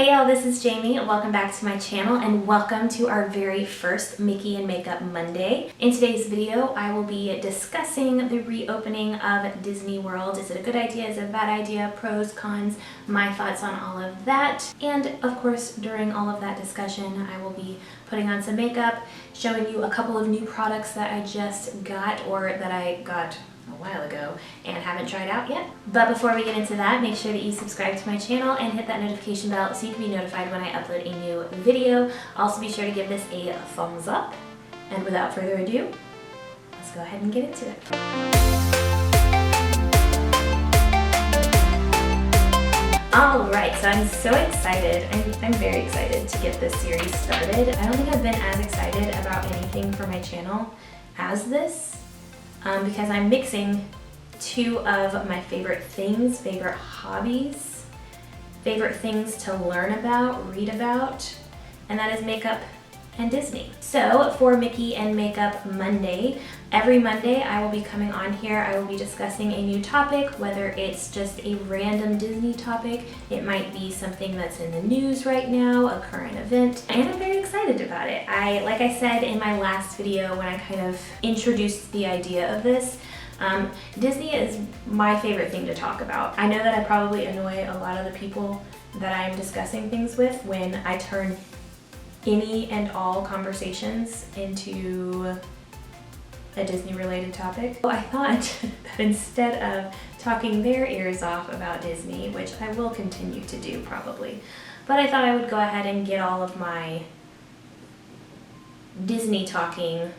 Hey y'all, this is Jamie. Welcome back to my channel and welcome to our very first Mickey and Makeup Monday. In today's video, I will be discussing the reopening of Disney World. Is it a good idea? Is it a bad idea? Pros, cons, my thoughts on all of that. And of course, during all of that discussion, I will be putting on some makeup, showing you a couple of new products that I just got or that I got a while ago and haven't tried out yet. But before we get into that, make sure that you subscribe to my channel and hit that notification bell so you can be notified when I upload a new video. Also be sure to give this a thumbs up. And without further ado, let's go ahead and get into it. Alright, so I'm so excited. I'm very excited to get this series started. I don't think I've been as excited about anything for my channel as this. Because I'm mixing two of my favorite things, favorite hobbies, favorite things to learn about, read about, and that is makeup and Disney. So for Mickey and Makeup Monday, every Monday I will be coming on here. I will be discussing a new topic, whether it's just a random Disney topic, it might be something that's in the news right now, a current event, and I'm very excited about it. Like I said in my last video when I kind of introduced the idea of this, Disney is my favorite thing to talk about. I know that I probably annoy a lot of the people that I'm discussing things with when I turn any and all conversations into a Disney related topic. I thought that instead of talking their ears off about Disney, which I will continue to do probably, but I thought I would go ahead and get all of my Disney talking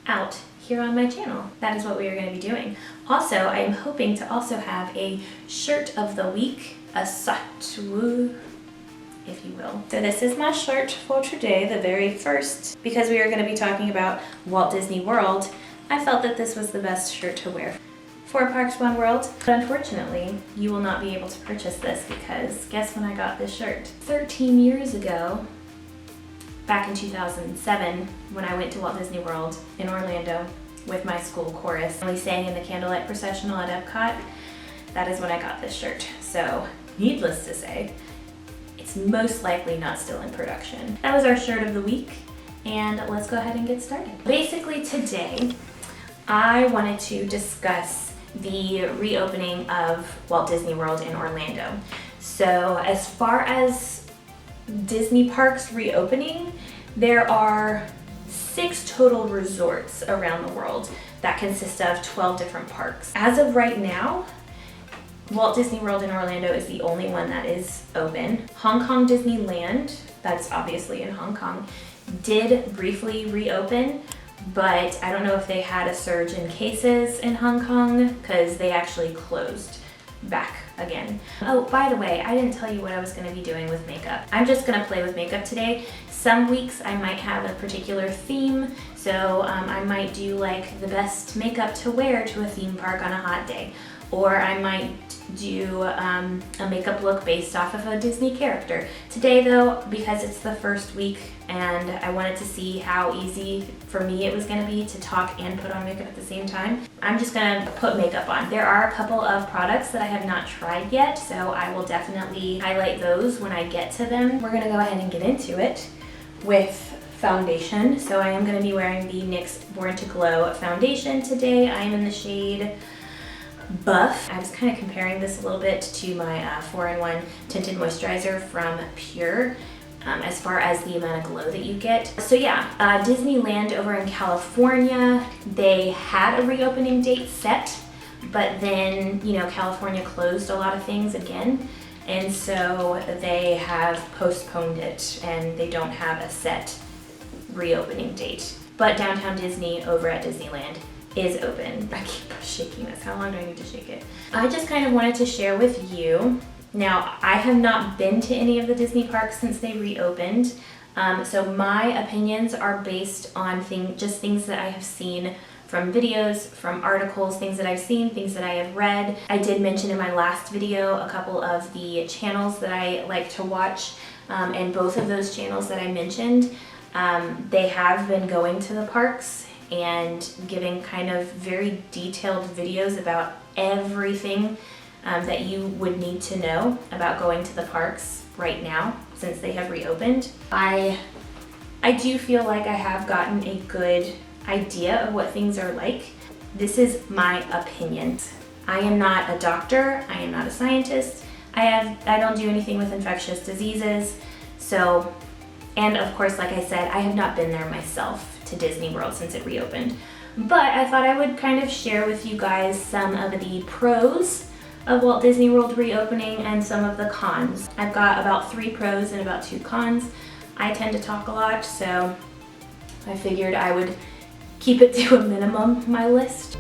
out here on my channel. That is what we are going to be doing. Also, I am hoping to also have a shirt of the week, a satu, if you will. So this is my shirt for today, the very first. Because we are going to be talking about Walt Disney World, I felt that this was the best shirt to wear. 4 Parks, 1 World. But unfortunately, you will not be able to purchase this because guess when I got this shirt? 13 years ago, back in 2007, when I went to Walt Disney World in Orlando with my school chorus, and we sang in the candlelight processional at Epcot, that is when I got this shirt. So, needless to say, it's most likely not still in production. That was our shirt of the week, and let's go ahead and get started. Basically today, I wanted to discuss the reopening of Walt Disney World in Orlando. So as far as Disney parks reopening, there are 6 total resorts around the world that consist of 12 different parks. As of right now, Walt Disney World in Orlando is the only one that is open. Hong Kong Disneyland, that's obviously in Hong Kong, did briefly reopen, but I don't know if they had a surge in cases in Hong Kong because they actually closed back again. Oh, by the way, I didn't tell you what I was going to be doing with makeup. I'm just going to play with makeup today. Some weeks I might have a particular theme, so I might do like the best makeup to wear to a theme park on a hot day. Or I might do a makeup look based off of a Disney character. Today though, because it's the first week and I wanted to see how easy for me it was going to be to talk and put on makeup at the same time, I'm just going to put makeup on. There are a couple of products that I have not tried yet, so I will definitely highlight those when I get to them. We're going to go ahead and get into it with foundation. So I am going to be wearing the NYX Born to Glow foundation today. I am in the shade Buff. I was kind of comparing this a little bit to my 4-in-1 tinted moisturizer from Pure as far as the amount of glow that you get. So yeah, Disneyland over in California, they had a reopening date set, but then, you know, California closed a lot of things again, and so they have postponed it and they don't have a set reopening date. But Downtown Disney over at Disneyland is open. I keep shaking this. How long do I need to shake it? I just kind of wanted to share with you. Now, I have not been to any of the Disney parks since they reopened, so my opinions are based on just things that I have seen from videos, from articles, things that I've seen, things that I have read. I did mention in my last video a couple of the channels that I like to watch, and both of those channels that I mentioned, they have been going to the parks and giving kind of very detailed videos about everything that you would need to know about going to the parks. right now since they have reopened. I do feel like I have gotten a good idea of what things are like. This is my opinion. I am not a doctor, I am not a scientist. I don't do anything with infectious diseases. So, and of course, like I said, I have not been there myself to Disney World since it reopened. But I thought I would kind of share with you guys some of the pros of Walt Disney World reopening and some of the cons. I've got about 3 pros and about 2 cons. I tend to talk a lot, so I figured I would keep it to a minimum, my list.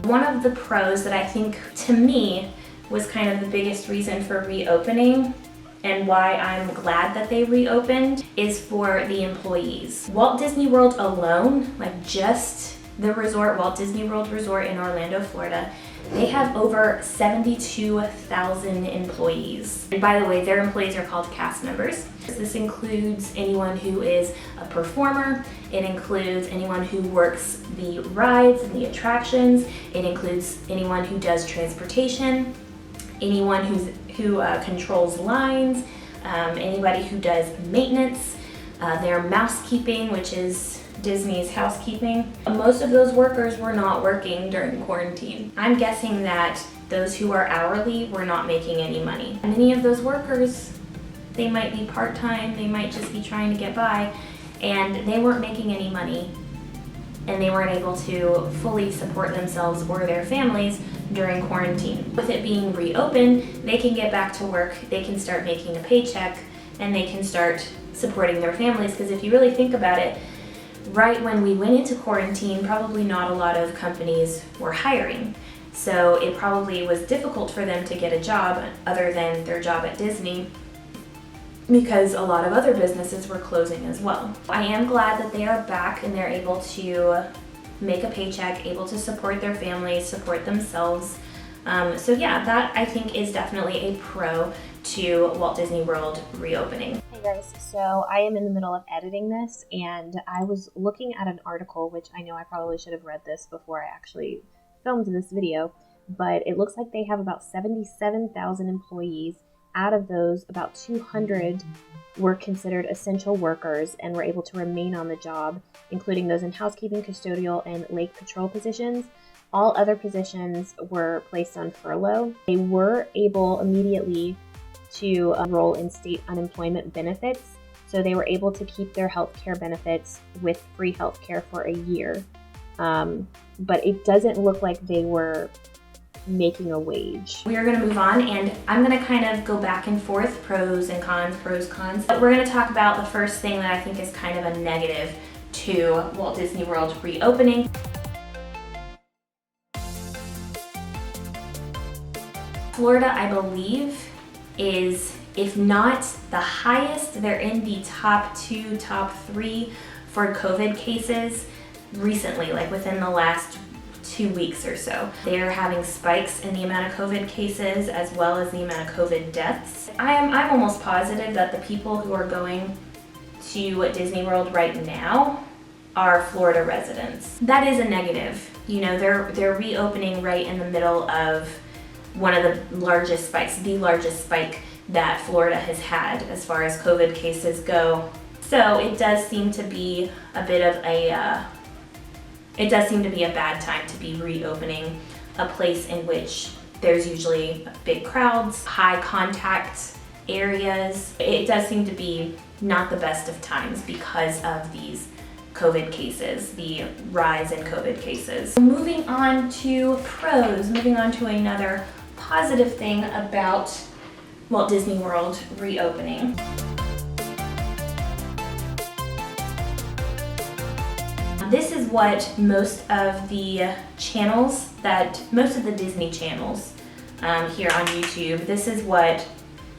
One of the pros that I think, to me, was kind of the biggest reason for reopening and why I'm glad that they reopened is for the employees. Walt Disney World alone, like just the resort, Walt Disney World Resort in Orlando, Florida, they have over 72,000 employees. And by the way, their employees are called cast members. This includes anyone who is a performer, it includes anyone who works the rides and the attractions, it includes anyone who does transportation, anyone who controls lines, anybody who does maintenance, their mousekeeping, which is Disney's housekeeping. Most of those workers were not working during quarantine. I'm guessing that those who are hourly were not making any money. Many of those workers, they might be part-time, they might just be trying to get by, and they weren't making any money, and they weren't able to fully support themselves or their families during quarantine. With it being reopened, they can get back to work, they can start making a paycheck, and they can start supporting their families, because if you really think about it, right when we went into quarantine, probably not a lot of companies were hiring. So it probably was difficult for them to get a job other than their job at Disney, because a lot of other businesses were closing as well. I am glad that they are back and they're able to make a paycheck, able to support their families, support themselves. So yeah, that I think is definitely a pro to Walt Disney World reopening. Hey guys, so I am in the middle of editing this and I was looking at an article, which I know I probably should have read this before I actually filmed this video, but it looks like they have about 77,000 employees. Out of those, about 200 were considered essential workers and were able to remain on the job, including those in housekeeping, custodial, and lake patrol positions. All other positions were placed on furlough. They were able immediately to enroll in state unemployment benefits, so they were able to keep their health care benefits with free health care for a year. But it doesn't look like they were making a wage. We are going to move on and I'm going to kind of go back and forth, pros and cons, cons. But we're going to talk about the first thing that I think is kind of a negative to Walt Disney World reopening. Florida, I believe, is, if not the highest, they're in the top 2, top 3 for COVID cases recently, like within the last 2 weeks or so. They are having spikes in the amount of COVID cases as well as the amount of COVID deaths. I'm almost positive that the people who are going to Disney World right now are Florida residents. That is a negative. You know, they're reopening right in the middle of one of the largest spikes, the largest spike that Florida has had as far as COVID cases go. So it does seem to be a bit of a bad time to be reopening a place in which there's usually big crowds, high contact areas. It does seem to be not the best of times because of these COVID cases, the rise in COVID cases. Moving on to pros, moving on to another positive thing about Walt Disney World reopening. This is what most of the channels, most of the Disney channels here on YouTube, this is what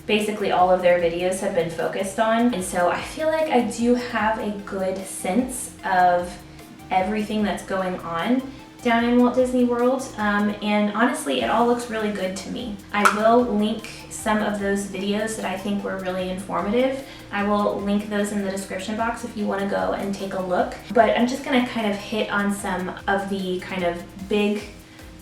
basically all of their videos have been focused on. And so I feel like I do have a good sense of everything that's going on down in Walt Disney World, and honestly it all looks really good to me. I will link some of those videos that I think were really informative. I will link those in the description box if you want to go and take a look. But I'm just going to kind of hit on some of the kind of big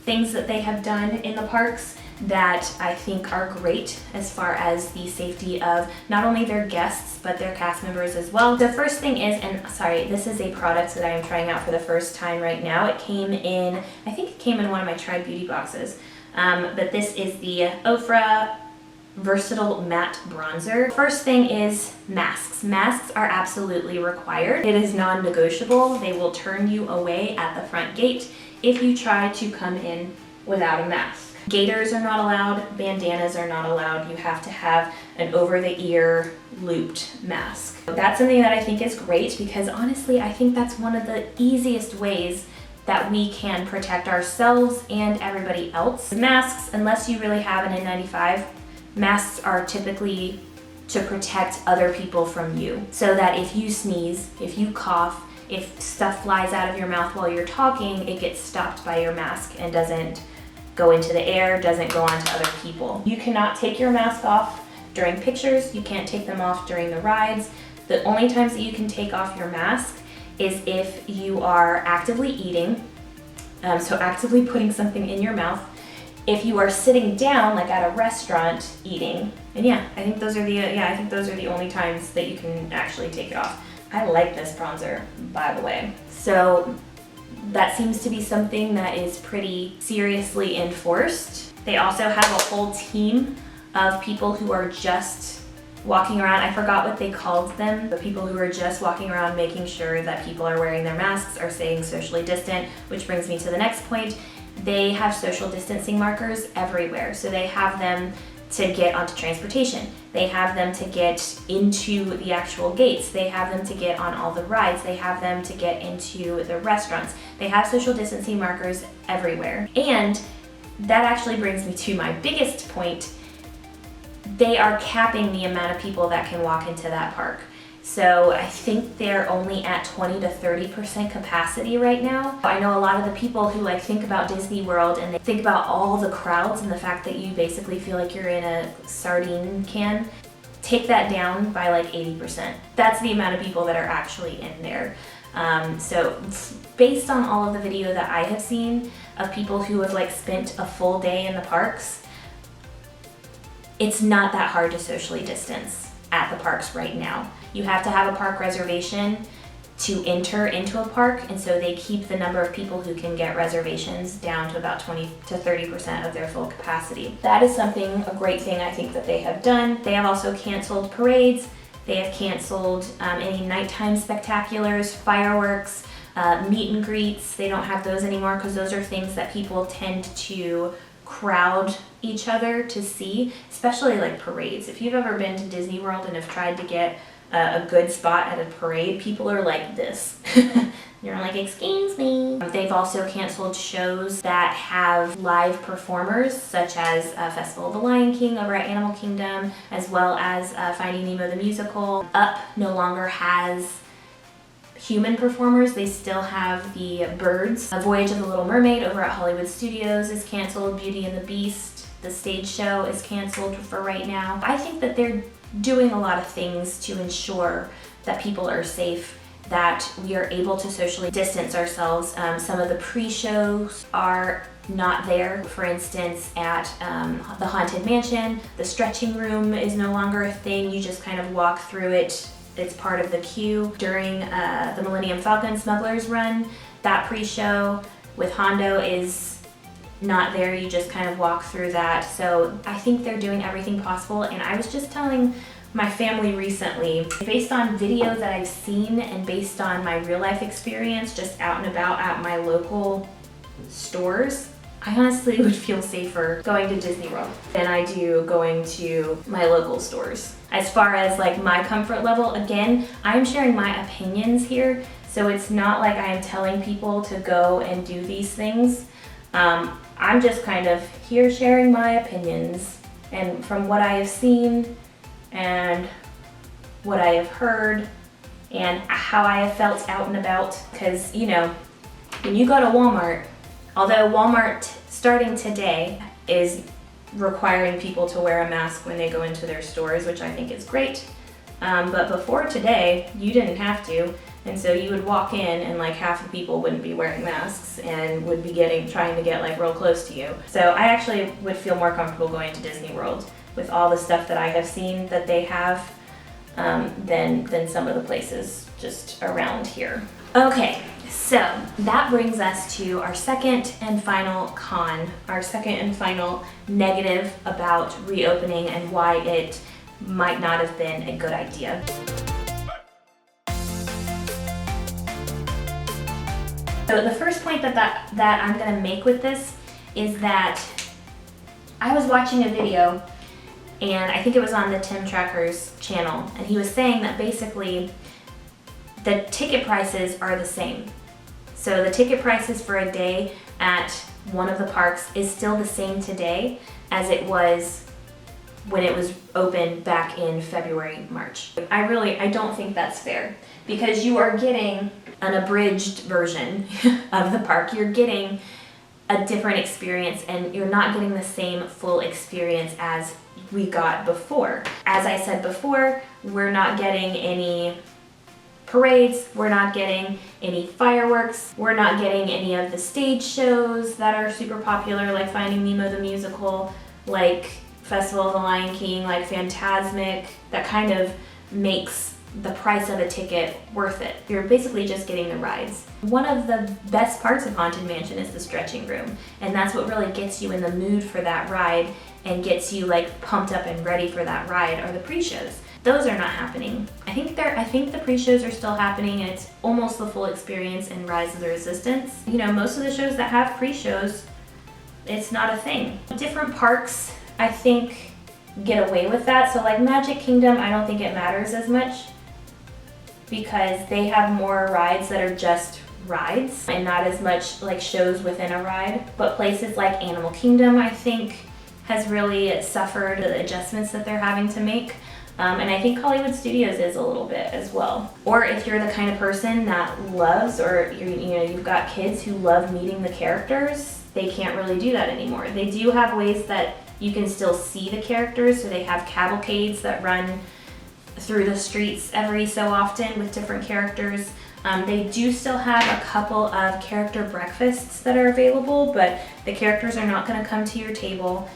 things that they have done in the parks that I think are great as far as the safety of not only their guests, but their cast members as well. The first thing is, and sorry, this is a product that I am trying out for the first time right now. It came in, I think it came in one of my Tribe Beauty boxes, but this is the Ofra Versatile Matte Bronzer. First thing is masks. Masks are absolutely required. It is non-negotiable. They will turn you away at the front gate if you try to come in without a mask. Gaiters are not allowed, bandanas are not allowed. You have to have an over-the-ear looped mask. That's something that I think is great because honestly, I think that's one of the easiest ways that we can protect ourselves and everybody else. Masks, unless you really have an N95, masks are typically to protect other people from you. So that if you sneeze, if you cough, if stuff flies out of your mouth while you're talking, it gets stopped by your mask and doesn't go into the air, doesn't go on to other people. You cannot take your mask off during pictures, you can't take them off during the rides. The only times that you can take off your mask is if you are actively eating, so actively putting something in your mouth. If you are sitting down, like at a restaurant eating, and yeah, I think those are the only times that you can actually take it off. I like this bronzer, by the way. So that seems to be something that is pretty seriously enforced. They also have a whole team of people who are just walking around. I forgot what they called them. The people who are just walking around making sure that people are wearing their masks, are staying socially distant, which brings me to the next point. They have social distancing markers everywhere. So they have them to get onto transportation. They have them to get into the actual gates. They have them to get on all the rides. They have them to get into the restaurants. They have social distancing markers everywhere. And that actually brings me to my biggest point. They are capping the amount of people that can walk into that park. So I think they're only at 20 to 30% capacity right now. I know a lot of the people who think about Disney World and they think about all the crowds and the fact that you basically feel like you're in a sardine can. Take that down by 80%. That's the amount of people that are actually in there. So based on all of the video that I have seen of people who have spent a full day in the parks, it's not that hard to socially distance at the parks right now. You have to have a park reservation to enter into a park, and so they keep the number of people who can get reservations down to about 20 to 30% of their full capacity. That is a great thing I think that they have done. They have also canceled parades. They have canceled any nighttime spectaculars, fireworks, meet and greets. They don't have those anymore because those are things that people tend to crowd each other to see, especially parades. If you've ever been to Disney World and have tried to get a good spot at a parade, people are like this. You're like, excuse me. They've also canceled shows that have live performers, such as Festival of the Lion King over at Animal Kingdom, as well as Finding Nemo the Musical. Up no longer has human performers. They still have the birds. A Voyage of the Little Mermaid over at Hollywood Studios is canceled. Beauty and the Beast, the stage show, is canceled for right now. I think that they're doing a lot of things to ensure that people are safe, that we are able to socially distance ourselves. Some of the pre-shows are not there. For instance, at the Haunted Mansion, the stretching room is no longer a thing. You just kind of walk through it. It's part of the queue. During the Millennium Falcon Smuggler's Run, that pre-show with Hondo is not there. You just kind of walk through that. So I think they're doing everything possible. And I was just telling my family recently, based on videos that I've seen and based on my real life experience just out and about at my local stores, I honestly would feel safer going to Disney World than I do going to my local stores. As far as my comfort level, again, I'm sharing my opinions here, so it's not like I am telling people to go and do these things. I'm just kind of here sharing my opinions, and from what I have seen and what I have heard and how I have felt out and about. Because when you go to Walmart, although Walmart starting today is requiring people to wear a mask when they go into their stores, which I think is great, but before today you didn't have to, And so you would walk in and like half the people wouldn't be wearing masks and would be trying to get like real close to you. So I actually would feel more comfortable going to Disney World with all the stuff that I have seen that they have than some of the places just around here. Okay, so that brings us to our second and final con, our second and final negative about reopening and why it might not have been a good idea. So the first point that I'm gonna make with this is that I was watching a video, and I think it was on the Tim Tracker's channel, and he was saying that basically the ticket prices are the same. So the ticket prices for a day at one of the parks is still the same today as it was when it was open back in February, March. I don't think that's fair, because you are getting an abridged version of the park. You're getting a different experience, and you're not getting the same full experience as we got before. As I said before, we're not getting any parades, we're not getting any fireworks, we're not getting any of the stage shows that are super popular, like Finding Nemo the musical, like Festival of the Lion King, like Fantasmic, that kind of makes the price of a ticket worth it. You're basically just getting the rides. One of the best parts of Haunted Mansion is the stretching room, and that's what really gets you in the mood for that ride and gets you like pumped up and ready for that ride are the pre-shows. Those are not happening. I think the pre-shows are still happening, and it's almost the full experience in Rise of the Resistance. You know, most of the shows that have pre-shows, it's not a thing. Different parks, I think, get away with that. So like Magic Kingdom, I don't think it matters as much because they have more rides that are just rides and not as much like shows within a ride. But places like Animal Kingdom, I think, has really suffered the adjustments that they're having to make. And I think Hollywood Studios is a little bit as well. Or if you're the kind of person that loves, or you've got kids who love meeting the characters, they can't really do that anymore. They do have ways that you can still see the characters, so they have cavalcades that run through the streets every so often with different characters. They do still have a couple of character breakfasts that are available, but the characters are not going to come to your table.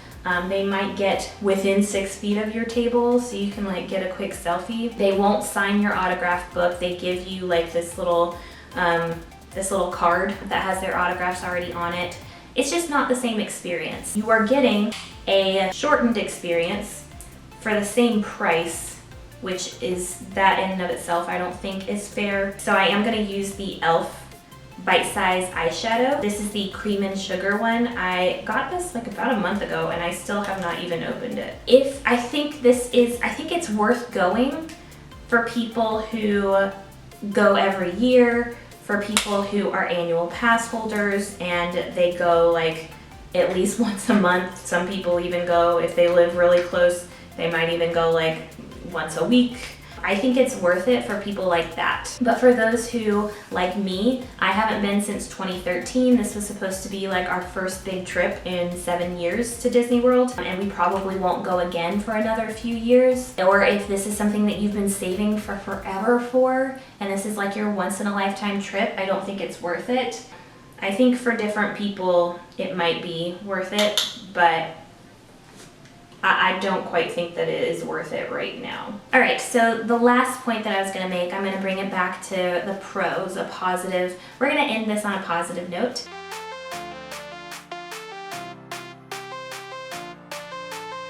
They might get within 6 feet of your table so you can like get a quick selfie. They won't sign your autograph book. They give you like this little card that has their autographs already on it. It's just not the same experience. You are getting a shortened experience for the same price, which is that in and of itself I don't think is fair. So I am going to use the e.l.f. bite-size eyeshadow. This is the cream and sugar one. I got this like about a month ago and I still have not even opened it. I think it's worth going for people who go every year, for people who are annual pass holders and they go like at least once a month. Some people even go, if they live really close, they might even go like once a week. I think it's worth it for people like that. But for those who, like me, I haven't been since 2013. This was supposed to be like our first big trip in 7 years to Disney World, and we probably won't go again for another few years. Or if this is something that you've been saving for forever for, and this is like your once in a lifetime trip, I don't think it's worth it. I think for different people, it might be worth it, but I don't quite think that it is worth it right now. All right, so the last point that I was gonna make, I'm gonna bring it back to the pros, a positive. We're gonna end this on a positive note.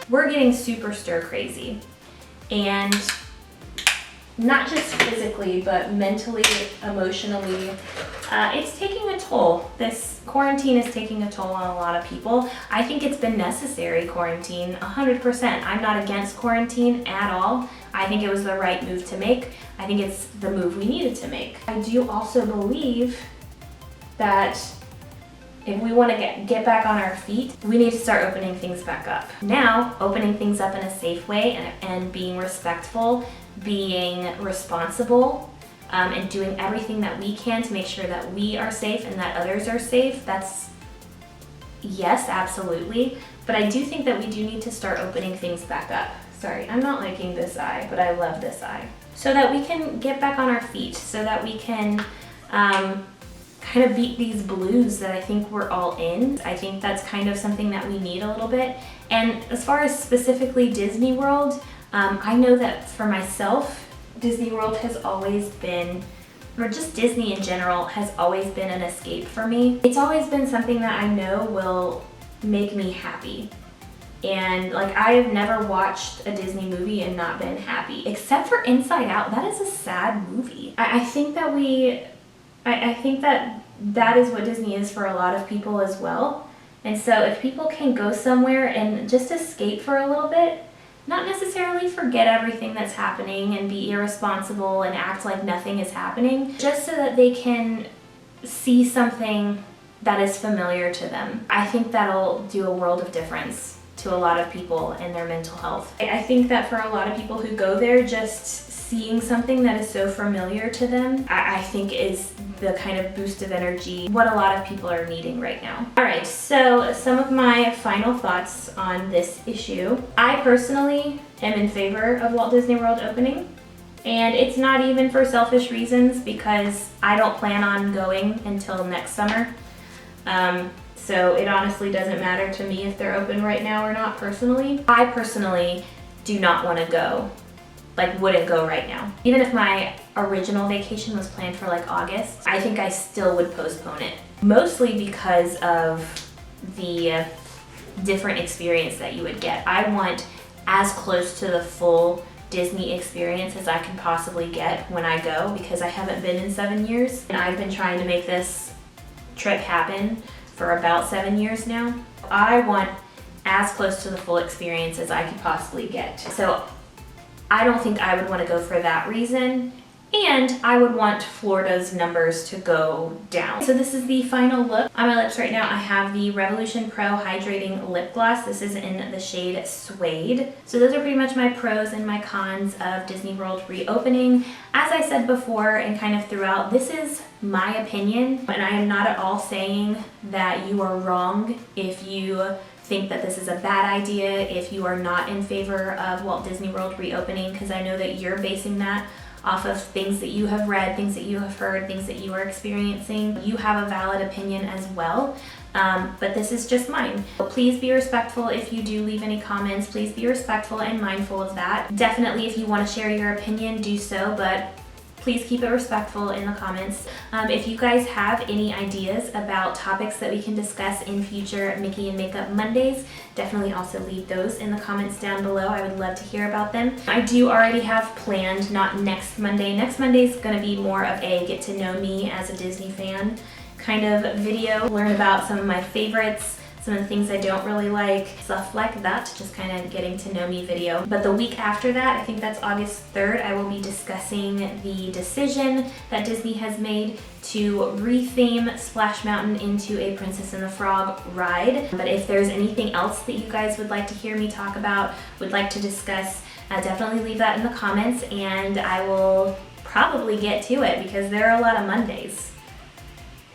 We're getting super stir crazy, and not just physically, but mentally, emotionally. It's taking a toll. This quarantine is taking a toll on a lot of people. I think it's been necessary, quarantine, 100%. I'm not against quarantine at all. I think it was the right move to make. I think it's the move we needed to make. I do also believe that if we want to get back on our feet, we need to start opening things back up. Now, opening things up in a safe way and being respectful, being responsible, and doing everything that we can to make sure that we are safe and that others are safe. That's, yes, absolutely. But I do think that we do need to start opening things back up. Sorry, I'm not liking this eye, but I love this eye. so that we can get back on our feet, so that we can kind of beat these blues that I think we're all in. I think that's kind of something that we need a little bit. And as far as specifically Disney World, I know that for myself, Disney World has always been, or just Disney in general, has always been an escape for me. It's always been something that I know will make me happy. And like, I have never watched a Disney movie and not been happy, except for Inside Out. That is a sad movie. I think that I think that that is what Disney is for a lot of people as well. And so if people can go somewhere and just escape for a little bit, not necessarily forget everything that's happening and be irresponsible and act like nothing is happening, just so that they can see something that is familiar to them, I think that'll do a world of difference to a lot of people and their mental health. I think that for a lot of people who go there, just seeing something that is so familiar to them, I think is the kind of boost of energy what a lot of people are needing right now. All right, so some of my final thoughts on this issue. I personally am in favor of Walt Disney World opening, and it's not even for selfish reasons because I don't plan on going until next summer. So it honestly doesn't matter to me if they're open right now or not personally. I personally do not want to go, like wouldn't go right now. Even if my original vacation was planned for like August, I think I still would postpone it. Mostly because of the different experience that you would get. I want as close to the full Disney experience as I can possibly get when I go, because I haven't been in 7 years and I've been trying to make this trip happen for about 7 years now. I want as close to the full experience as I could possibly get. So I don't think I would want to go for that reason, and I would want Florida's numbers to go down. So this is the final look. On my lips right now, I have the Revolution Pro Hydrating Lip Gloss. This is in the shade Suede. So those are pretty much my pros and my cons of Disney World reopening. As I said before and kind of throughout, this is my opinion, and I am not at all saying that you are wrong if you think that this is a bad idea, if you are not in favor of Walt Disney World reopening, because I know that you're basing that off of things that you have read, things that you have heard, things that you are experiencing. You have a valid opinion as well, but this is just mine. Please be respectful if you do leave any comments. Please be respectful and mindful of that. Definitely, if you want to share your opinion, do so, but please keep it respectful in the comments. If you guys have any ideas about topics that we can discuss in future Mickey and Makeup Mondays, definitely also leave those in the comments down below. I would love to hear about them. I do already have planned, not next Monday. Next Monday is going to be more of a get to know me as a Disney fan kind of video. Learn about some of my favorites, some of the things I don't really like, stuff like that, just kind of getting to know me video. But the week after that, I think that's August 3rd, I will be discussing the decision that Disney has made to retheme Splash Mountain into a Princess and the Frog ride. But if there's anything else that you guys would like to hear me talk about, would like to discuss, definitely leave that in the comments and I will probably get to it because there are a lot of Mondays.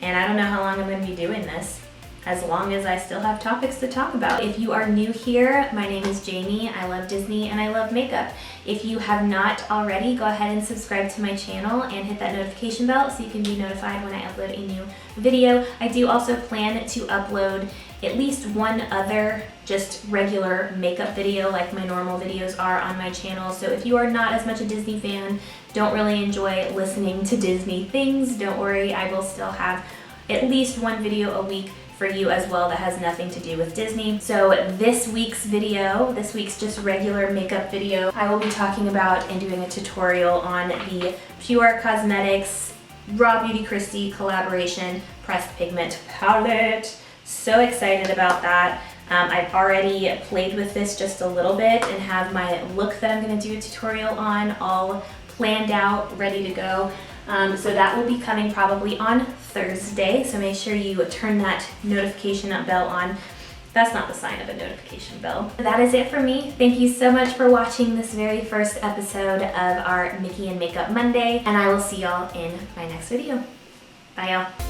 And I don't know how long I'm going to be doing this, as long as I still have topics to talk about. If you are new here, my name is Jamie. I love Disney and I love makeup. If you have not already, go ahead and subscribe to my channel and hit that notification bell so you can be notified when I upload a new video. I do also plan to upload at least one other just regular makeup video like my normal videos are on my channel. So if you are not as much a Disney fan, don't really enjoy listening to Disney things, don't worry, I will still have at least one video a week for you as well that has nothing to do with Disney. So this week's video, this week's just regular makeup video, I will be talking about and doing a tutorial on the Pure Cosmetics Raw Beauty Kristi collaboration pressed pigment palette. So excited about that. I've already played with this just a little bit and have my look that I'm going to do a tutorial on all planned out, ready to go. So that will be coming probably on Thursday, so make sure you turn that notification bell on. That's not the sign of a notification bell. That is it for me. Thank you so much for watching this very first episode of our Mickey and Makeup Monday, and I will see y'all in my next video. Bye y'all.